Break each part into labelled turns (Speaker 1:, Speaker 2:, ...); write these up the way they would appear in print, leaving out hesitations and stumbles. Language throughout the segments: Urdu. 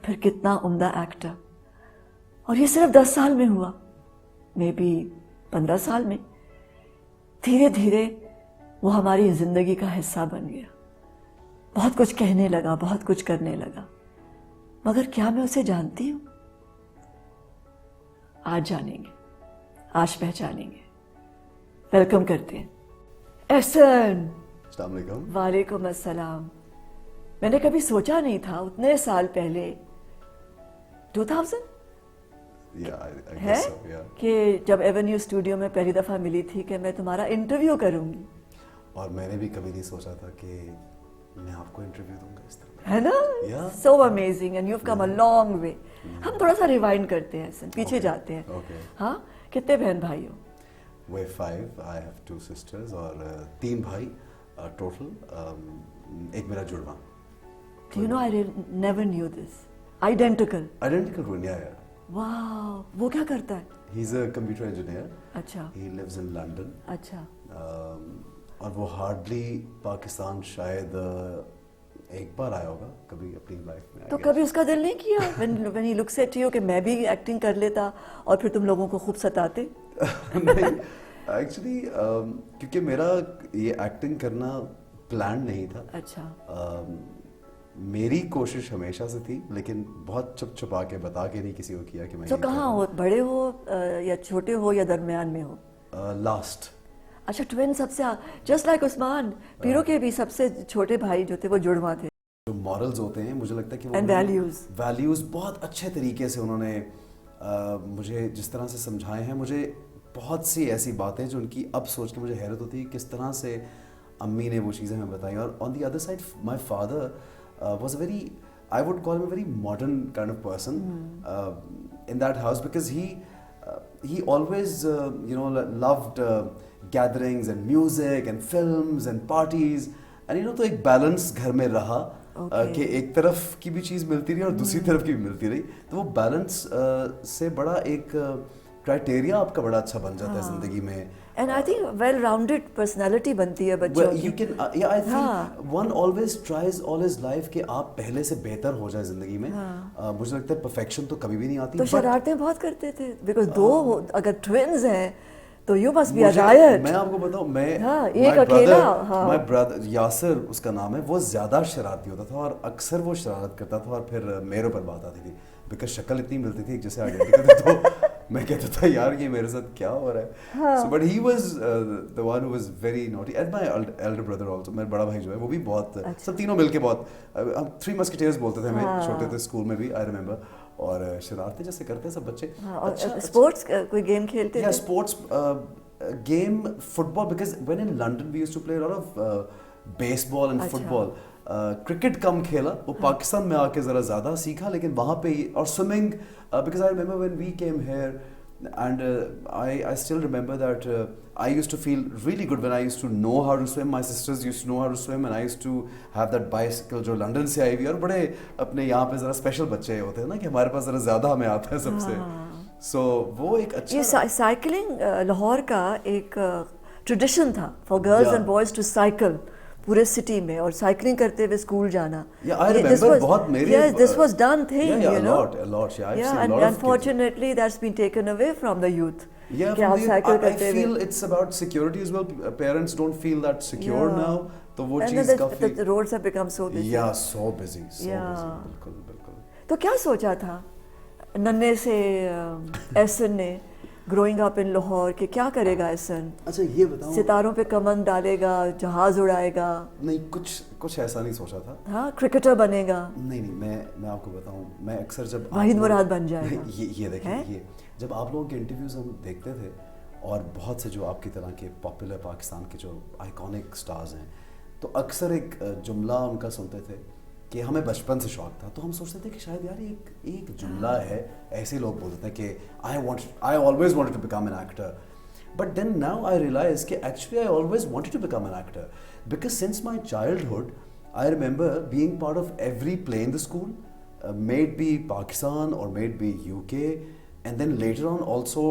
Speaker 1: پھر کتنا عمدہ ایکٹر. اور یہ صرف 10 سال میں ہوا, مے بی 15 سال میں. دھیرے دھیرے وہ ہماری زندگی کا حصہ بن گیا. بہت کچھ کہنے لگا, بہت کچھ کرنے لگا. مگر کیا میں اسے جانتی ہوں؟ آج جانیں گے, آج پہچانیں گے. ویلکم کرتے ہیں احسن.
Speaker 2: السلام علیکم.
Speaker 1: وعلیکم السلام. میں نے کبھی سوچا نہیں تھا اتنے سال پہلے 2000 ہے کہ جب ایونیو اسٹوڈیو میں پہلی دفعہ ملی تھی کہ میں تمہارا انٹرویو کروں گی.
Speaker 2: اور میں نے بھی کبھی نہیں سوچا تھا کہ میں آپ کو انٹرویو دوں گا اس طرح,
Speaker 1: ہے نا. So amazing and you have come a long way. ہم تھوڑا سا ریوائنڈ کرتے ہیں, پیچھے جاتے ہیں. ہاں, کتنے بہن بھائی ہو؟
Speaker 2: وے 5. آئی ہیو 2 sisters اور 3 بھائی ٹوٹل. ایک میرا جڑواں.
Speaker 1: Do you know, I never knew this. Identical
Speaker 2: twin, yeah.
Speaker 1: واو. وہ کیا کرتا ہے؟
Speaker 2: He's a computer engineer.
Speaker 1: اچھا.
Speaker 2: He lives in London.
Speaker 1: اچھا.
Speaker 2: اور وہ ہارڈلی پاکستان شاید ایک بار آیا ہوگا کبھی اپنی لائف میں.
Speaker 1: تو کبھی اس کا دل نہیں کیا when he looks at you کہ میں بھی ایکٹنگ کر لیتا اور پھر تم لوگوں کو خوب ستاتے؟
Speaker 2: نہیں, ایکچولی کیونکہ میرا یہ ایکٹنگ کرنا پلان نہیں تھا.
Speaker 1: اچھا.
Speaker 2: میری کوشش ہمیشہ سے تھی, لیکن بہت چھپ چھپا کے بتا کے نہیں کسی کو کیا کہ میں.
Speaker 1: تو کہاں ہو, بڑے ہو یا چھوٹے ہو یا درمیان میں ہو؟
Speaker 2: لاسٹ.
Speaker 1: اچھا, ٹوین سب سے, جسٹ لائک عثمان پیرو کے بھی سب سے چھوٹے بھائی جو تھے وہ جڑواں تھے.
Speaker 2: جو مورلز ہوتے ہیں مجھے لگتا ہے کہ
Speaker 1: وہ
Speaker 2: ویلیوز بہت اچھے طریقے سے انہوں نے مجھے جس طرح سے سمجھائے ہیں. مجھے بہت سی ایسی باتیں جو ان کی اب سوچ کے مجھے حیرت ہوتی ہے کس طرح سے امی نے وہ چیزیں ہمیں بتائیں. اور on the other side my father was a very, I would call him a very modern kind of person in that house, because he always loved gatherings and music and films and parties, and تو ایک بیلنس گھر میں رہا کہ ایک طرف کی بھی چیز ملتی رہی اور دوسری طرف کی بھی ملتی رہی. تو وہ بیلنس سے بڑا ایک کرائٹیریا آپ کا بڑا اچھا بن جاتا ہے زندگی میں.
Speaker 1: And I think well-rounded personality بنتی ہے بچوں کی.
Speaker 2: You can, yeah, I think one always tries all his life کہ آپ پہلے سے بہتر ہو جائے زندگی میں. مجھے لگتا ہے پرفیکشن تو کبھی بھی نہیں آتی.
Speaker 1: تو شرارتیں بہت کرتے تھے because دو اگر twins ہیں تو you must be a riot.
Speaker 2: میں آپ کو بتاؤں, میں
Speaker 1: ایک اکیلا,
Speaker 2: my brother یاسر اس کا نام ہے, وہ زیادہ شرارتی ہوتا تھا اور اکثر وہ شرارت کرتا تھا اور پھر میرے اوپر بات آتی تھی بیکاز شکل اتنی ملتی تھی ایک جیسے آئیڈینٹیکل. تو میں کہتا تھا یار یہ میرے ساتھ کیا ہو رہا ہے. So but he was the one who was very naughty, and my elder brother also, میرا بڑا بھائی جو ہے وہ بھی بہت, سب تینوں مل کے بہت, ہم 3 مسکیٹرز بولتے تھے ہمیں چھوٹے تھے اسکول میں بھی, I remember. اور شرارتیں جیسے کرتے ہیں سب بچے.
Speaker 1: اسپورٹس کوئی گیم کھیلتے تھے؟
Speaker 2: Sports game football, because when in London we used to play a lot of baseball and football. Cricket کم کھیلا, وہ پاکستان میں آ کے ذرا زیادہ سیکھا, لیکن وہاں پہ اور swimming, because I remember when we came here and I still remember that I used to feel really good when I used to know how to swim. My sisters used to know how to swim and I used to have that bicycle جو لنڈن سے آئی ہوئی, اور بڑے اپنے یہاں پہ ذرا اسپیشل بچے ہوتے ہیں نا کہ ہمارے پاس ذرا زیادہ ہمیں آتا ہے سب سے. سو وہ ایک اچھا,
Speaker 1: یہ سائیکلنگ لاہور کا ایک ٹریڈیشن تھا for girls and boys to cycle پورے سٹی میں, اور سائیکلنگ کرتے ہوئے اسکول جانا. This was done thing, you know. Yeah, and unfortunately that's been taken away from the youth.
Speaker 2: Yeah, I feel it's about security as well. Parents don't feel that secure now. تو وہ چیز کافی,
Speaker 1: the roads have become so busy.
Speaker 2: Yeah, so busy. بالکل بالکل.
Speaker 1: تو کیا سوچا تھا ننے سے احسن نے گروئنگ اپ ان لاہور کہ کیا کرے گا احسن؟
Speaker 2: اچھا یہ بتاؤ,
Speaker 1: ستاروں پہ کمند ڈالے گا, جہاز اڑائے گا؟
Speaker 2: نہیں, کچھ ایسا نہیں سوچا تھا.
Speaker 1: ہاں, کرکٹر بنے گا؟
Speaker 2: نہیں, میں آپ کو بتاؤں, میں اکثر جب
Speaker 1: واحد مراد بن جائے گا.
Speaker 2: یہ دیکھیں, یہ جب آپ لوگوں کے انٹرویوز ہم دیکھتے تھے اور بہت سے جو آپ کی طرح کے پاپولر پاکستان کے جو آئیکونک سٹارز ہیں, تو اکثر ایک جملہ ان کا سنتے تھے کہ ہمیں بچپن سے شوق تھا, تو ہم سوچتے تھے کہ شاید یار ایک جملہ ہے, ایسے لوگ بولتے تھے کہ I always wanted to become an actor. But then now I realize کہ actually I always wanted to become an actor, because since my childhood I remember being part of every play in the school, may it be Pakistan or may it be UK, and then later on also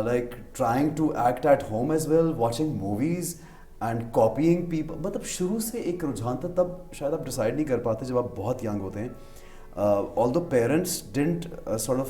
Speaker 2: like trying to act at home as well, watching movies and copying people. مطلب شروع سے ایک رجحان تھا, تب شاید آپ ڈیسائڈ نہیں کر پاتے جب آپ بہت ینگ ہوتے ہیں. although parents didn't sort of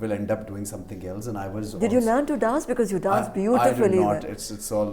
Speaker 2: will end up doing something else. And I was
Speaker 1: did you learn to dance because you dance beautifully?
Speaker 2: I did not. It's all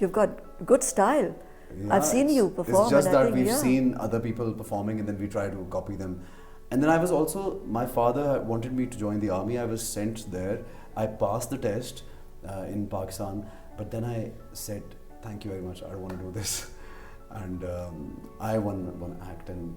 Speaker 1: You've got good style. Yeah, I've seen you perform.
Speaker 2: It's just
Speaker 1: and
Speaker 2: that
Speaker 1: I think,
Speaker 2: we've seen other people performing and then we try to copy them. And then I was also, my father wanted me to join the army. I was sent there. I passed the test in Pakistan, but then I said, thank you very much, I don't want to do this. And I won one act and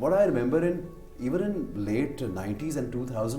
Speaker 2: what I remember even in late 90s and 2000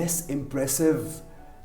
Speaker 2: less impressive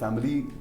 Speaker 2: family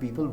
Speaker 2: people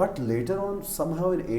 Speaker 2: But later on somehow in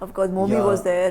Speaker 1: of course Momi was there.